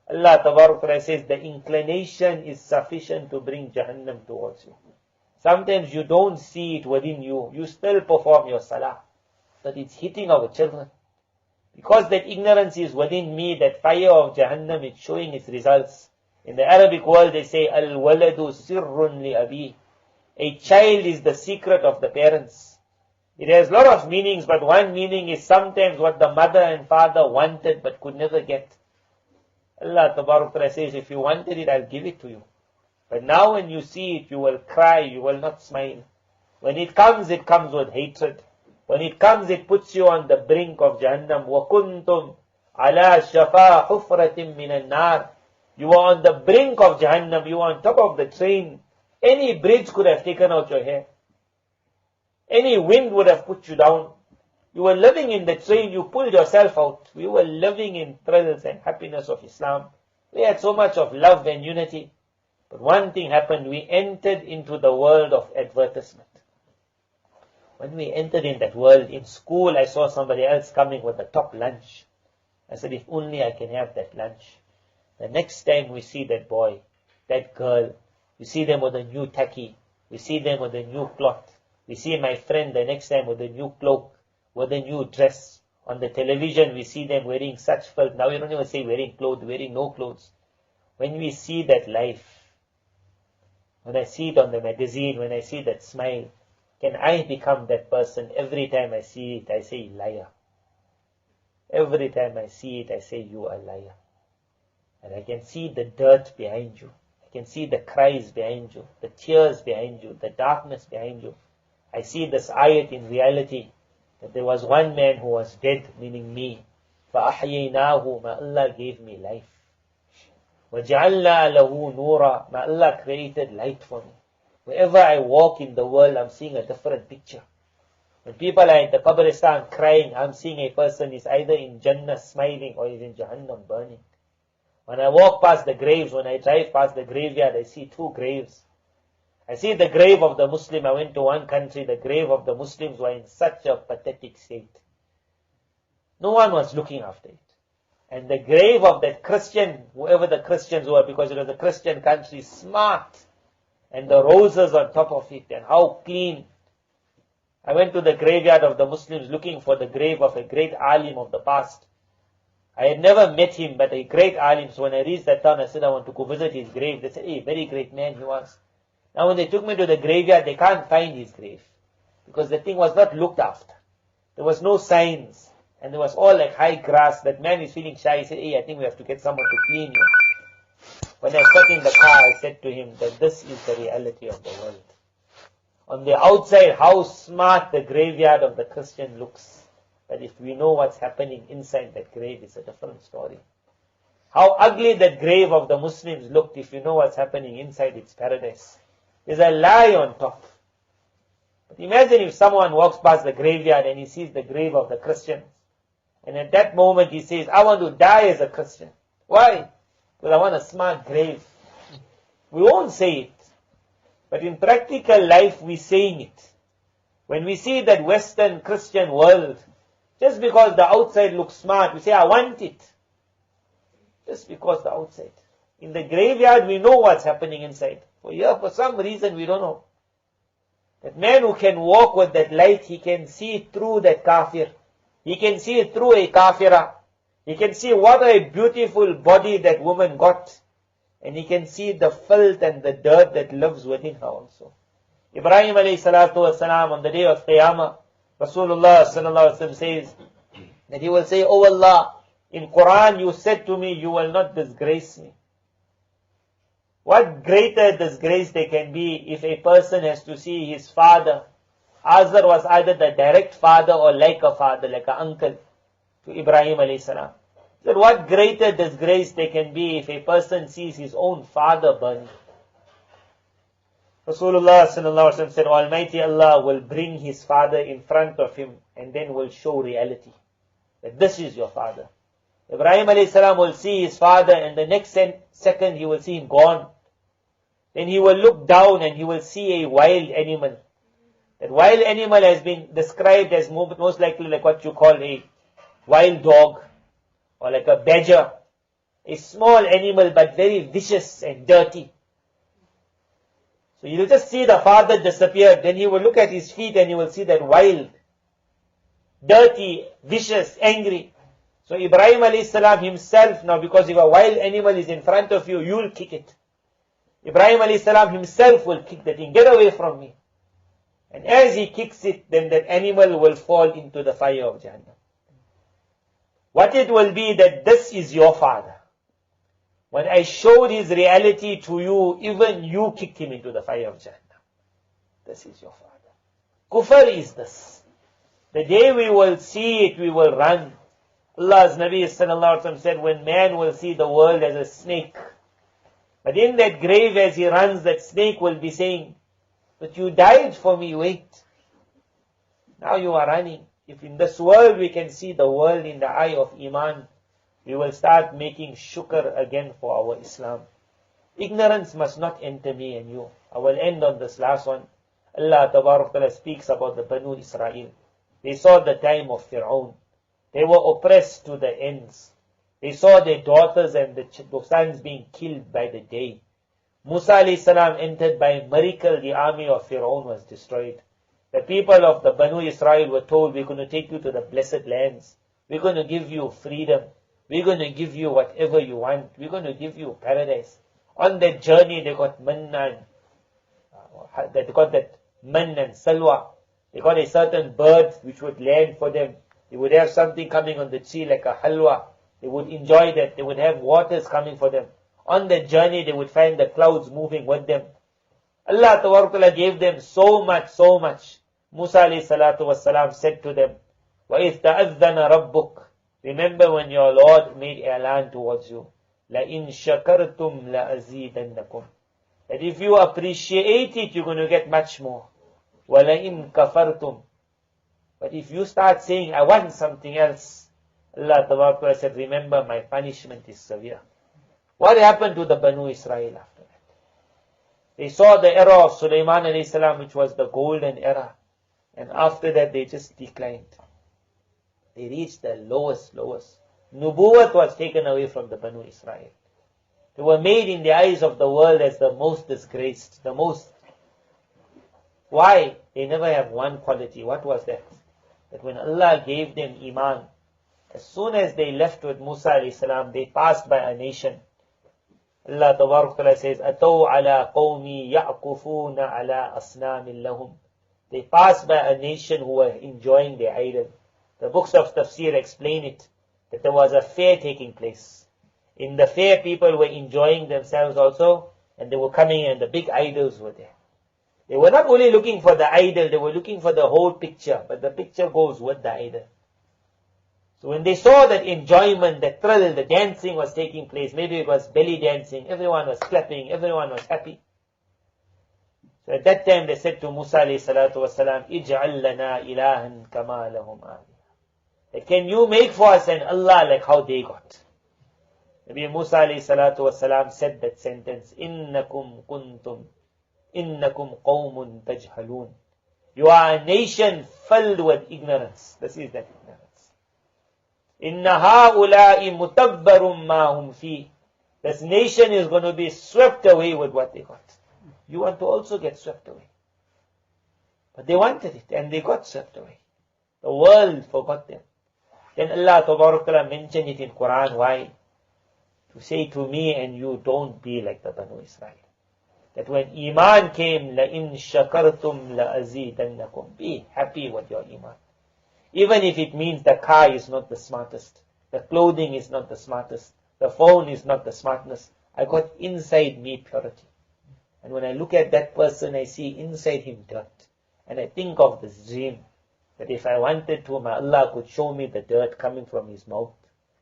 Speaker 1: Allah Tabaraka says, the inclination is sufficient to bring Jahannam towards you. Sometimes you don't see it within you. You still perform your salah. But it's hitting our children. Because that ignorance is within me, that fire of Jahannam is showing its results. In the Arabic world they say, Al-waladu sirrun li abi. A child is the secret of the parents. It has a lot of meanings, but one meaning is sometimes what the mother and father wanted but could never get. Allah Tabaraka says, if you wanted it, I'll give it to you. But now when you see it, you will cry, you will not smile. When it comes with hatred. When it comes, it puts you on the brink of Jahannam. وَكُنْتُمْ عَلَى شَفَا حُفْرَةٍ مِّنَ النَّارِ. You are on the brink of Jahannam. You are on top of the train. Any bridge could have taken out your hair. Any wind would have put you down. You were living in the train, you pulled yourself out. We were living in thrills and happiness of Islam. We had so much of love and unity. But one thing happened, we entered into the world of advertisement. When we entered in that world, in school, I saw somebody else coming with a top lunch. I said, if only I can have that lunch. The next time we see that boy, that girl, we see them with a new tacky, we see them with a new cloth, we see my friend the next time with a new cloak, with a new dress. On the television, we see them wearing such filth. Now we don't even say wearing clothes, wearing no clothes. When we see that life, when I see it on the magazine, when I see that smile, can I become that person? Every time I see it, I say, liar. Every time I see it, I say, you are a liar. And I can see the dirt behind you. I can see the cries behind you, the tears behind you, the darkness behind you. I see this ayat in reality, that there was one man who was dead, meaning me. فَأَحْيَيْنَاهُ, Ma Allah gave me life. وَجَعَلْنَا لَهُ نُورًا, Ma Allah created light for me. Wherever I walk in the world, I'm seeing a different picture. When people are in the Qabristan crying, I'm seeing a person is either in Jannah smiling or is in Jahannam burning. When I walk past the graves, when I drive past the graveyard, I see two graves. I see the grave of the Muslim. I went to one country, the grave of the Muslims were in such a pathetic state. No one was looking after it. And the grave of that Christian, whoever the Christians were, because it was a Christian country, smart. And the roses on top of it, and how clean. I went to the graveyard of the Muslims looking for the grave of a great alim of the past. I had never met him, but a great alim. So when I reached that town, I said I want to go visit his grave. They said, hey, very great man he was. Now when they took me to the graveyard, they can't find his grave. because the thing was not looked after. There was no signs, and there was all like high grass. That man is feeling shy. He said, hey, I think we have to get someone to clean you. When I sat in the car, I said to him that this is the reality of the world. On the outside, how smart the graveyard of the Christian looks. But if we know what's happening inside that grave, it's a different story. How ugly that grave of the Muslims looked, if you know what's happening inside its paradise. There's a lie on top. But imagine if someone walks past the graveyard and he sees the grave of the Christians. And at that moment he says, I want to die as a Christian. Why? Because I want a smart grave. We won't say it. But in practical life, we're saying it. When we see that Western Christian world, just because the outside looks smart, we say, I want it. Just because the outside. In the graveyard, we know what's happening inside. For some reason, we don't know. That man who can walk with that light, he can see through that kafir. He can see through a kafira. He can see what a beautiful body that woman got. And he can see the filth and the dirt that lives within her also. Ibrahim alayhi salatu wasalam, on the day of Qiyamah, Rasulullah sallallahu alaihi wasallam says that he will say, Oh Allah, in Quran you said to me, you will not disgrace me. What greater disgrace there can be if a person has to see his father. Azar was either the direct father or like a father, like an uncle to Ibrahim alayhi salam. That what greater disgrace there can be if a person sees his own father burning. Rasulullah sallallahu alaihi wasallam said, Almighty Allah will bring his father in front of him and then will show reality. That this is your father. Ibrahim alayhi salam will see his father and the next second he will see him gone. Then he will look down and he will see a wild animal. That wild animal has been described as most likely like what you call a wild dog. Or like a badger, a small animal but very vicious and dirty. So you will just see the father disappear, then he will look at his feet and you will see that wild, dirty, vicious, angry. So Ibrahim alayhi salam himself, now because if a wild animal is in front of you, you will kick it. Ibrahim alayhi salam himself will kick the thing, get away from me. And as he kicks it, then that animal will fall into the fire of Jahannam. What it will be that this is your father. When I showed his reality to you, even you kicked him into the fire of Jahannam. This is your father. Kufr is this. The day we will see it, we will run. Allah's Nabi sallallahu alaihi wasallam said, when man will see the world as a snake, but in that grave as he runs, that snake will be saying, but you died for me, wait. Now you are running. If in this world we can see the world in the eye of Iman, we will start making shukr again for our Islam. Ignorance must not enter me and you. I will end on this last one. Allah Tabarak Ta'ala speaks about the Banu Israel. They saw the time of Fir'aun. They were oppressed to the ends. They saw their daughters and the sons being killed by the day. Musa alayhi salam entered by miracle, the army of Fir'aun was destroyed. The people of the Banu Israel were told, we're going to take you to the blessed lands. We're going to give you freedom. We're going to give you whatever you want. We're going to give you paradise. On that journey, they got manna, they got that man and salwa. They got a certain bird which would land for them. They would have something coming on the tree like a halwa. They would enjoy that. They would have waters coming for them. On that journey, they would find the clouds moving with them. Allah Ta'ala gave them so much, so much. Musa alayhi salatu wasalam said to them, وَإِذْ تَأَذَّنَ رَبُّكَ Remember when your Lord made elan towards you. لَإِن شَكَرْتُمْ لَأَزِيدَنَّكُمْ That if you appreciate it, you're going to get much more. وَلَئِن كَفَرْتُمْ But if you start saying, I want something else, Allah Ta'ala said, remember my punishment is severe. What happened to the Banu Israel after that? They saw the era of Sulaiman alayhi salam, which was the golden era. And after that, they just declined. They reached the lowest. Nubuwwat was taken away from the Banu Israel. They were made in the eyes of the world as the most disgraced, the most. Why? They never have one quality. What was that? That when Allah gave them Iman, as soon as they left with Musa alayhi salam, they passed by a nation. Allah Ta'ala says, أَتَوْا عَلَىٰ قَوْمِ يَعْكُفُونَ عَلَىٰ أَصْنَامٍ لَهُمْ They passed by a nation who were enjoying their idol. The books of tafsir explain it, that there was a fair taking place. In the fair, people were enjoying themselves also, and they were coming and the big idols were there. They were not only looking for the idol, they were looking for the whole picture, but the picture goes with the idol. So when they saw that enjoyment, the thrill, the dancing was taking place, maybe it was belly dancing, everyone was clapping, everyone was happy. So at that time they said to Musa alayhi salatu wasalam, Ij'al lana ilahan kama lahum alihah. Can you make for us an Allah like how they got? Nabi Musa alayhi salatu wasalam said that sentence, Innakum qawmun tajhalun. You are a nation filled with ignorance. This is that ignorance. Inna ha'ula'i mutabbarum ma hum fi. This nation is going to be swept away with what they got. You want to also get swept away. But they wanted it and they got swept away. The world forgot them. Then Allah Ta'ala mentioned it in Quran. Why? To say to me and you, don't be like the Banu Israel. That when Iman came, لَإِن شَكَرْتُمْ لَأَزِيدَنَّكُمْ. Be happy with your Iman. Even if it means the car is not the smartest, the clothing is not the smartest, the phone is not the smartest. I got inside me purity. And when I look at that person, I see inside him dirt. And I think of this dream, that if I wanted to, my Allah could show me the dirt coming from his mouth,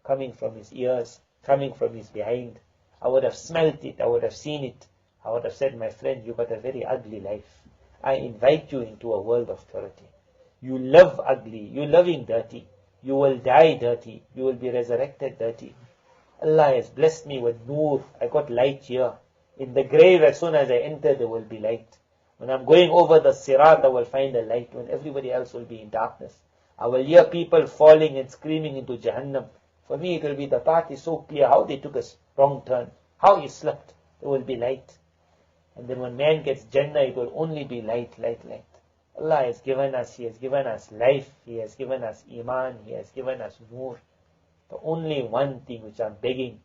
Speaker 1: coming from his ears, coming from his behind. I would have smelt it, I would have seen it. I would have said, my friend, you got a very ugly life. I invite you into a world of purity. You live ugly, you living dirty. You will die dirty, you will be resurrected dirty. Allah has blessed me with noor. I got light here. In the grave, as soon as I enter, there will be light. When I'm going over the sirat, I will find a light when everybody else will be in darkness. I will hear people falling and screaming into Jahannam. For me, it will be the path is so clear, how they took a wrong turn, how he slipped. There will be light. And then when man gets Jannah, it will only be light, light, light. Allah has given us, He has given us life, He has given us Iman, He has given us Noor. The only one thing which I'm begging,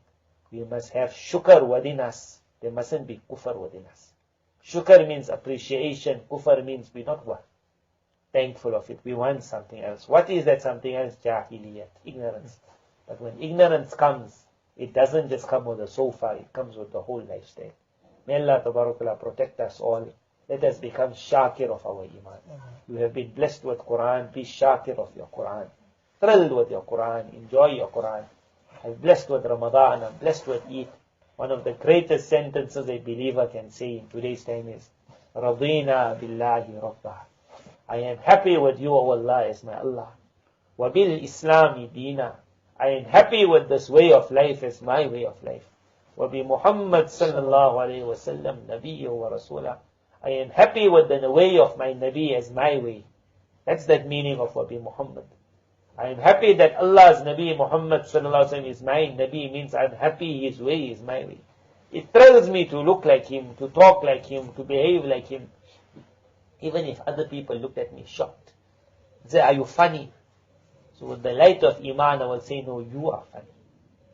Speaker 1: we must have shukr within us. There mustn't be kufr within us. Shukr means appreciation, kufr means we're not thankful of it. We want something else. What is that something else? Jahiliyat, ignorance. But when ignorance comes, it doesn't just come with a sofa, it comes with the whole lifestyle. May Allah Ta'ala protect us all. Let us become shakir of our iman. You have been blessed with Quran, be shakir of your Quran. Thrilled with your Quran, enjoy your Quran. I'm blessed with Ramadan, I'm blessed with Eid. One of the greatest sentences a believer can say in today's time is, Radina billahi rabbah. I am happy with you, O Allah, as my Allah. Wa bil Islami dina. I am happy with this way of life as my way of life. Wa bi Muhammad sallallahu alayhi wa sallam nabiyyu wa rasulah. I am happy with the way of my Nabi as my way. That's that meaning of wa bi Muhammad. I am happy that Allah's Nabi Muhammad sallallahu alaihi wasallam is my Nabi, means I am happy his way is my way. It thrills me to look like him, to talk like him, to behave like him. Even if other people looked at me shocked. Say, are you funny? So with the light of Iman, I will say, no, you are funny.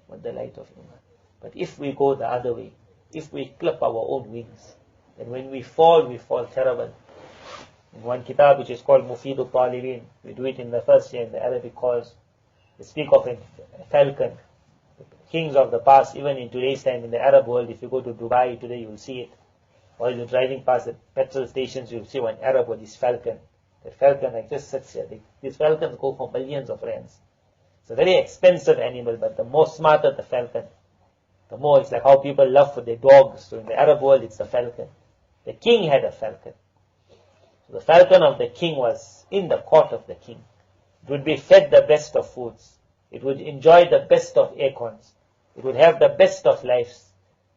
Speaker 1: With the light of Iman. But if we go the other way, if we clip our own wings, then when we fall terrible. In one kitab which is called Mufidul Talibin, we do it in the first year in the Arabic course. They speak of a falcon. The kings of the past, even in today's time in the Arab world, if you go to Dubai today, you will see it. While you're driving past the petrol stations, you'll see one Arab with his falcon. The falcon like just sits here. These falcons go for millions of rands. It's a very expensive animal, but the more smarter the falcon, the more it's like how people love for their dogs. So in the Arab world, it's the falcon. The king had a falcon. The falcon of the king was in the court of the king. It would be fed the best of foods. It would enjoy the best of acorns. It would have the best of lives.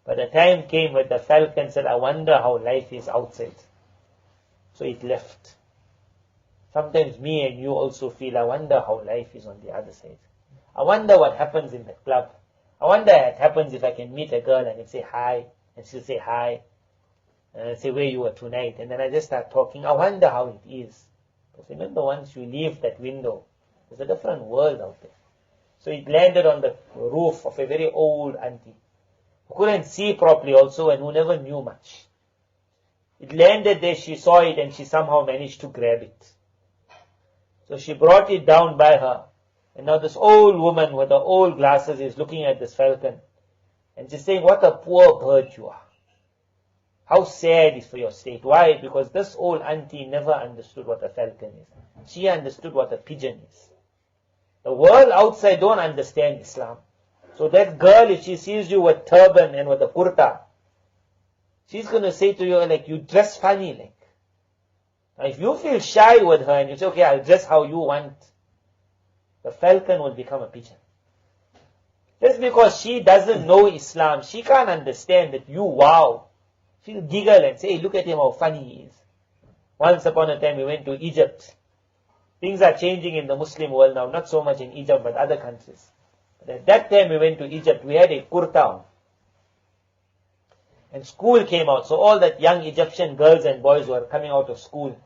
Speaker 1: But the time came when the falcon said, I wonder how life is outside. So it left. Sometimes me and you also feel, I wonder how life is on the other side. I wonder what happens in the club. I wonder what happens if I can meet a girl and I say hi, and she'll say hi. And I say, where you were tonight? And then I just start talking. I wonder how it is. Because remember, once you leave that window, there's a different world out there. So it landed on the roof of a very old auntie, who couldn't see properly also and who never knew much. It landed there, she saw it, and she somehow managed to grab it. So she brought it down by her. And now this old woman with the old glasses is looking at this falcon. And she's saying, what a poor bird you are. How sad is for your state. Why? Because this old auntie never understood what a falcon is. She understood what a pigeon is. The world outside don't understand Islam. So that girl, if she sees you with turban and with a kurta, she's going to say to you, like, you dress funny, like. Now, if you feel shy with her and you say, okay, I'll dress how you want, the falcon will become a pigeon. Just because she doesn't know Islam, she can't understand that you, wow. She'll giggle and say, hey, look at him, how funny he is. Once upon a time, we went to Egypt. Things are changing in the Muslim world now, not so much in Egypt, but other countries. But at that time, we went to Egypt, we had a kurta on. And school came out, so all that young Egyptian girls and boys were coming out of school.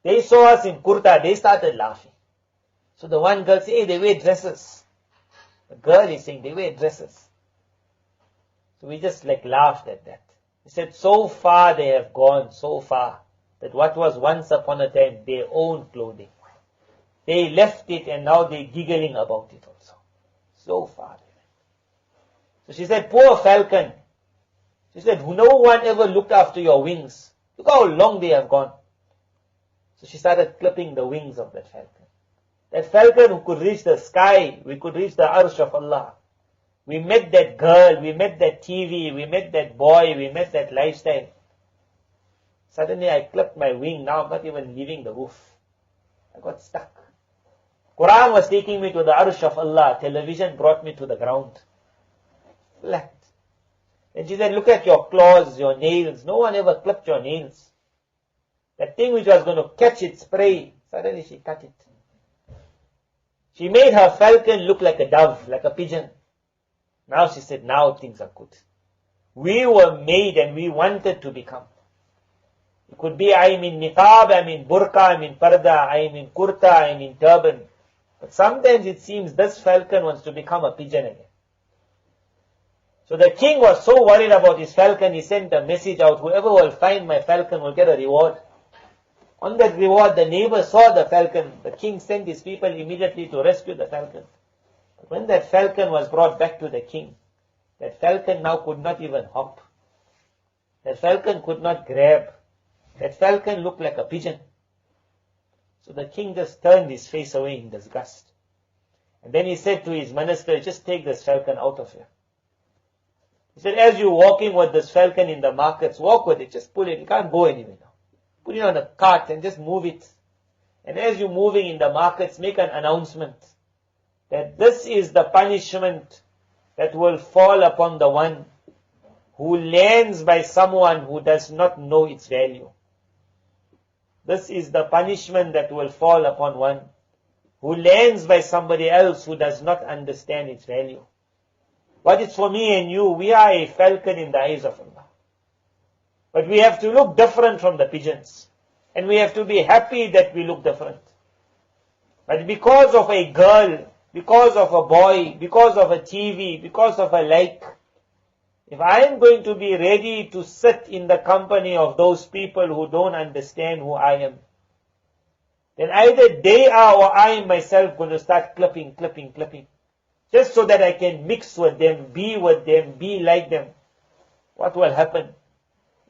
Speaker 1: They saw us in kurta, they started laughing. So the one girl said, hey, they wear dresses. The girl is saying, they wear dresses. So we just like laughed at that. He said, so far they have gone, so far, that what was once upon a time their own clothing, they left it and now they're giggling about it also. So far. So she said, poor falcon. She said, no one ever looked after your wings. Look how long they have gone. So she started clipping the wings of that falcon. That falcon who could reach the sky, we could reach the arsh of Allah. We met that girl, we met that TV, we met that boy, we met that lifestyle. Suddenly I clipped my wing, now I'm not even leaving the roof. I got stuck. Quran was taking me to the arsh of Allah, television brought me to the ground. Flat. And she said, look at your claws, your nails, no one ever clipped your nails. That thing which was going to catch its prey, suddenly she cut it. She made her falcon look like a dove, like a pigeon. Now she said, now things are good. We were made and we wanted to become. It could be, I'm in niqab, I'm in burqa, I'm in parda, I'm in kurta, I'm in turban. But sometimes it seems this falcon wants to become a pigeon again. So the king was so worried about his falcon, he sent a message out, whoever will find my falcon will get a reward. On that reward, the neighbor saw the falcon. The king sent his people immediately to rescue the falcon. But when that falcon was brought back to the king, that falcon now could not even hop. That falcon could not grab. That falcon looked like a pigeon. So the king just turned his face away in disgust. And then he said to his minister, just take this falcon out of here. He said, as you're walking with this falcon in the markets, walk with it, just pull it, it can't go anywhere now. Put it on a cart and just move it. And as you're moving in the markets, make an announcement that this is the punishment that will fall upon the one who lands by someone who does not know its value. This is the punishment that will fall upon one who lands by somebody else who does not understand its value. But it's for me and you, we are a falcon in the eyes of Allah. But we have to look different from the pigeons. And we have to be happy that we look different. But because of a girl, because of a boy, because of a TV, because of a like, if I am going to be ready to sit in the company of those people who don't understand who I am, then either they are or I am myself going to start clipping. Just so that I can mix with them, be like them. What will happen?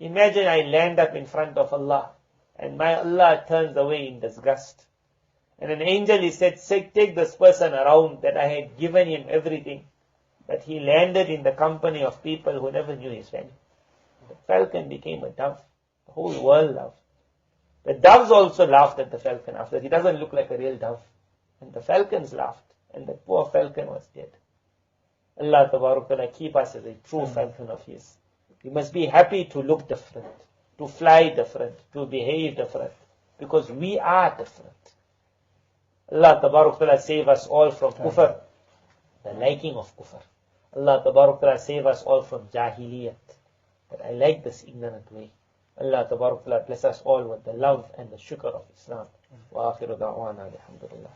Speaker 1: Imagine I land up in front of Allah and my Allah turns away in disgust. And an angel is said, take this person around that I had given him everything. But he landed in the company of people who never knew his value. The falcon became a dove. The whole world laughed. The doves also laughed at the falcon after. He doesn't look like a real dove. And the falcons laughed. And the poor falcon was dead. Allah Ta'ala keep us as a true falcon of His. We must be happy to look different, to fly different, to behave different, because we are different. Allah Ta'ala save us all from kufr, the liking of kufr. Allah Ta'ala save us all from jahiliyat, that I like this ignorant way. Allah Ta'ala bless us all with the love and the shukr of Islam. Wa akhiru da'wana alhamdulillah.